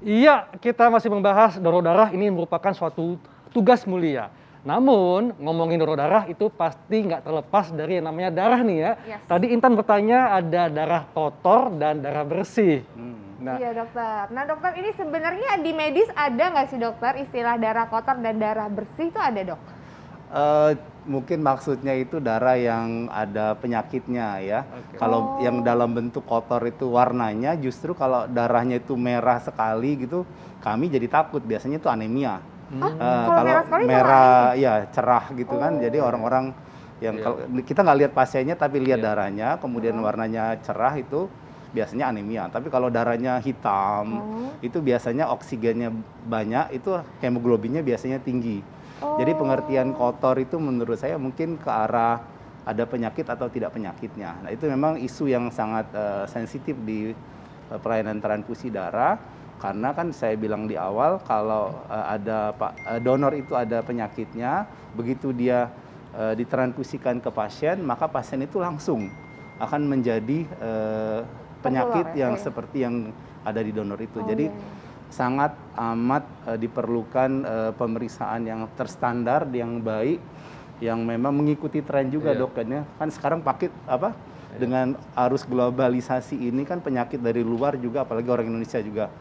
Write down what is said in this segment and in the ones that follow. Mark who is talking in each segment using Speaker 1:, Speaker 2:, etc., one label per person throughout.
Speaker 1: Iya, kita masih membahas donor darah ini merupakan suatu tugas mulia. Namun, ngomongin donor darah itu pasti nggak terlepas dari yang namanya darah nih ya.
Speaker 2: Yes.
Speaker 1: Tadi Intan bertanya ada darah kotor dan darah bersih. Nah,
Speaker 2: Iya dokter. Nah dokter, ini sebenarnya di medis ada nggak sih dokter istilah darah kotor dan darah bersih itu ada dok?
Speaker 3: Mungkin maksudnya itu darah yang ada penyakitnya ya.
Speaker 1: Oke.
Speaker 3: Kalau yang dalam bentuk kotor itu warnanya, justru kalau darahnya itu merah sekali gitu, kami jadi takut. Biasanya itu anemia.
Speaker 2: Kalau merah sekali
Speaker 3: merah ya cerah gitu kan. Jadi orang-orang yang
Speaker 1: Iya.
Speaker 3: kalau kita nggak lihat pasiennya tapi lihat darahnya, kemudian warnanya cerah itu biasanya anemia. Tapi kalau darahnya hitam, itu biasanya oksigennya banyak, itu hemoglobinnya biasanya tinggi. Jadi pengertian kotor itu menurut saya mungkin ke arah ada penyakit atau tidak penyakitnya. Nah itu memang isu yang sangat sensitif di pelayanan transfusi darah, karena kan saya bilang di awal kalau ada donor itu ada penyakitnya, begitu dia ditransfusikan ke pasien, maka pasien itu langsung akan menjadi penyakit yang seperti yang ada di donor itu. Jadi sangat amat diperlukan pemeriksaan yang terstandar, yang baik, yang memang mengikuti tren juga dok kan sekarang dengan arus globalisasi ini kan penyakit dari luar juga, apalagi orang Indonesia juga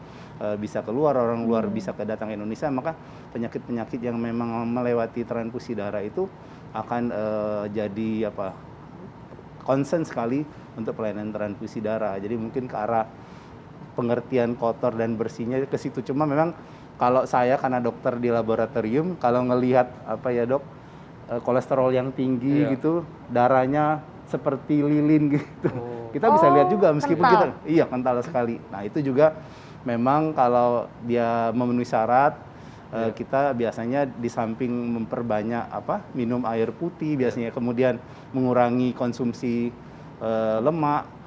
Speaker 3: bisa keluar, orang luar bisa kedatang Indonesia, maka penyakit-penyakit yang memang melewati transfusi darah itu akan jadi concern sekali untuk pelayanan transfusi darah. Jadi mungkin ke arah pengertian kotor dan bersihnya ke situ. Cuma memang kalau saya karena dokter di laboratorium, kalau ngelihat kolesterol yang tinggi gitu, darahnya seperti lilin gitu. Kita bisa lihat juga meskipun kita kental sekali. Nah, itu juga memang kalau dia memenuhi syarat, kita biasanya di samping memperbanyak minum air putih biasanya, kemudian mengurangi konsumsi lemak.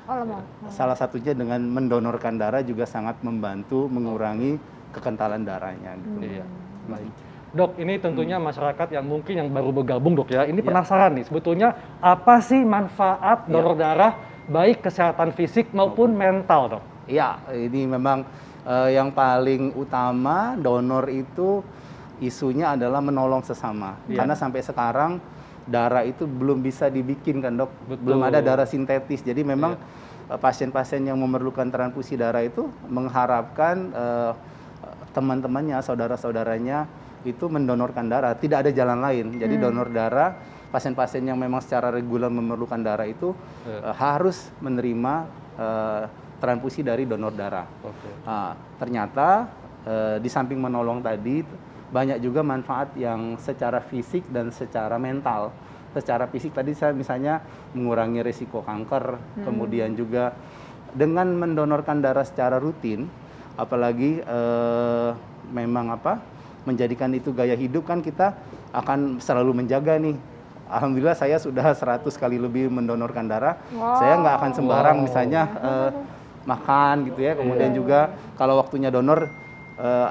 Speaker 3: Salah satunya dengan mendonorkan darah juga sangat membantu mengurangi kekentalan darahnya gitu.
Speaker 1: Iya. Baik. Dok, ini tentunya masyarakat yang mungkin yang baru bergabung dok ya, ini penasaran nih sebetulnya apa sih manfaat donor darah baik kesehatan fisik maupun mental dok?
Speaker 3: Iya, ini memang yang paling utama donor itu isunya adalah menolong sesama. Karena sampai sekarang darah itu belum bisa dibikin kan dok, belum ada darah sintetis. Jadi memang pasien-pasien yang memerlukan transfusi darah itu mengharapkan teman-temannya, saudara-saudaranya itu mendonorkan darah. Tidak ada jalan lain. Jadi donor darah, pasien-pasien yang memang secara reguler memerlukan darah itu harus menerima transfusi dari donor darah. Nah, ternyata di samping menolong tadi, banyak juga manfaat yang secara fisik dan secara mental. Secara fisik tadi saya misalnya mengurangi risiko kanker, kemudian juga dengan mendonorkan darah secara rutin, apalagi memang menjadikan itu gaya hidup, kan kita akan selalu menjaga nih. Alhamdulillah saya sudah 100 kali lebih mendonorkan darah. Saya nggak akan sembarang misalnya makan gitu ya. Kemudian juga kalau waktunya donor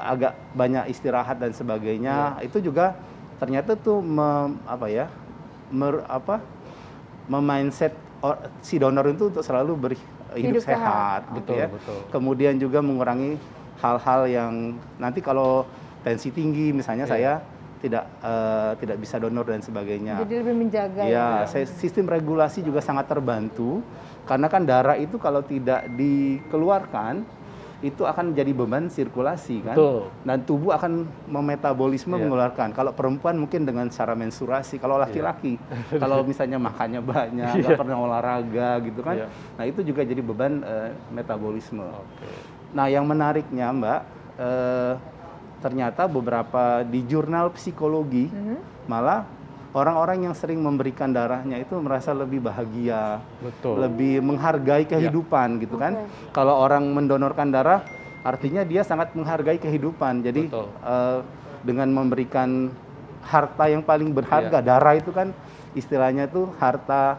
Speaker 3: agak banyak istirahat dan sebagainya. Itu juga ternyata tuh memindset si donor itu untuk selalu hidup sehat gitu ya. Kemudian juga mengurangi hal-hal yang nanti kalau tensi tinggi misalnya saya tidak bisa donor dan sebagainya.
Speaker 2: Jadi lebih menjaga
Speaker 3: sistem regulasi juga sangat terbantu karena kan darah itu kalau tidak dikeluarkan itu akan menjadi beban sirkulasi kan. Dan tubuh akan memetabolisme mengeluarkan. Kalau perempuan mungkin dengan cara menstruasi, kalau laki-laki kalau misalnya makannya banyak, nggak pernah olahraga gitu kan. Nah, itu juga jadi beban metabolisme. Nah, yang menariknya Mbak, ternyata beberapa di jurnal psikologi malah orang-orang yang sering memberikan darahnya itu merasa lebih bahagia, lebih menghargai kehidupan gitu kan. Kalau orang mendonorkan darah, artinya dia sangat menghargai kehidupan. Jadi dengan memberikan harta yang paling berharga, darah itu kan istilahnya tuh harta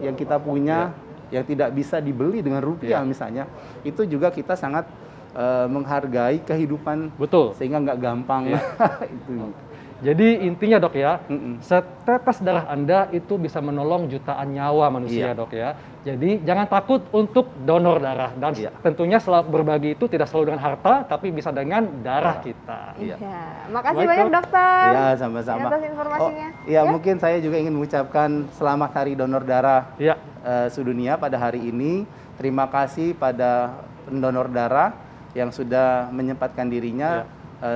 Speaker 3: yang kita punya yang tidak bisa dibeli dengan rupiah misalnya. Itu juga kita sangat menghargai kehidupan, sehingga nggak gampang itu.
Speaker 1: Jadi intinya dok ya,
Speaker 3: Mm-mm.
Speaker 1: setetes darah Anda itu bisa menolong jutaan nyawa manusia
Speaker 3: Iya.
Speaker 1: dok ya. Jadi jangan takut untuk donor darah dan
Speaker 3: Iya.
Speaker 1: tentunya berbagi itu tidak selalu dengan harta, tapi bisa dengan darah kita.
Speaker 3: Iya.
Speaker 2: Iya. Makasih
Speaker 1: Baik,
Speaker 2: banyak
Speaker 1: Dok.
Speaker 2: dokter.
Speaker 3: Ya, sama-sama.
Speaker 2: Atas informasinya.
Speaker 3: Oh, iya, mungkin saya juga ingin mengucapkan selamat Hari Donor Darah
Speaker 1: Ya,
Speaker 3: sedunia pada hari ini. Terima kasih pada pendonor darah yang sudah menyempatkan dirinya.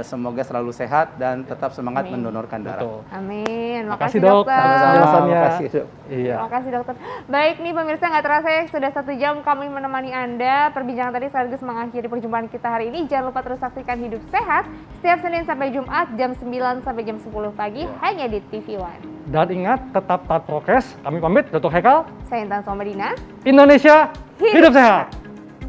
Speaker 3: Semoga selalu sehat dan tetap semangat
Speaker 2: Amin.
Speaker 3: mendonorkan darah.
Speaker 1: betul.
Speaker 2: Amin.
Speaker 1: Makasih,
Speaker 2: Makasih
Speaker 1: Dok.
Speaker 2: dokter.
Speaker 1: Sama-sama. Penjelasannya.
Speaker 3: Makasih, Dok.
Speaker 1: Iya.
Speaker 2: Terima kasih dokter. Baik nih pemirsa, nggak terasa ya sudah 1 jam kami menemani Anda. Perbincangan tadi sekaligus mengakhiri perjumpaan kita hari ini. Jangan lupa terus saksikan Hidup Sehat setiap Senin sampai Jumat jam 9 sampai jam 10 pagi hanya di TV One.
Speaker 1: Dan ingat, tetap taat prokes. Kami pamit, Dr. Hekal,
Speaker 2: Saya Intan Somadina.
Speaker 1: Indonesia, hidup sehat!